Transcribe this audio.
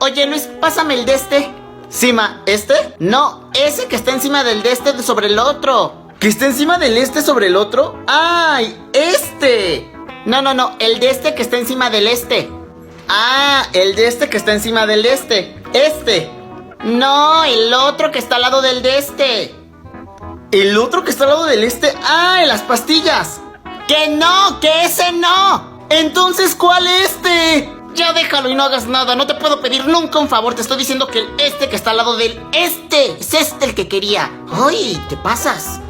Oye, Luis, pásame el de este. ¿Cima? ¿Este? No, ese que está encima del de este sobre el otro. ¿Que está encima del este sobre el otro? ¡Ay! ¡Este! No, el de este que está encima del este. Ah, el de este que está encima del de este. ¡Este! No, el otro que está al lado del de este. ¿El otro que está al lado del este? ¡Ah, las pastillas! ¡Que no! ¡Que ese no! Entonces, ¿cuál este? Ya déjalo y no hagas nada. No te puedo pedir nunca un favor. Te estoy diciendo que el este que está al lado del este es este el que quería. ¡Ay! ¿Te pasas?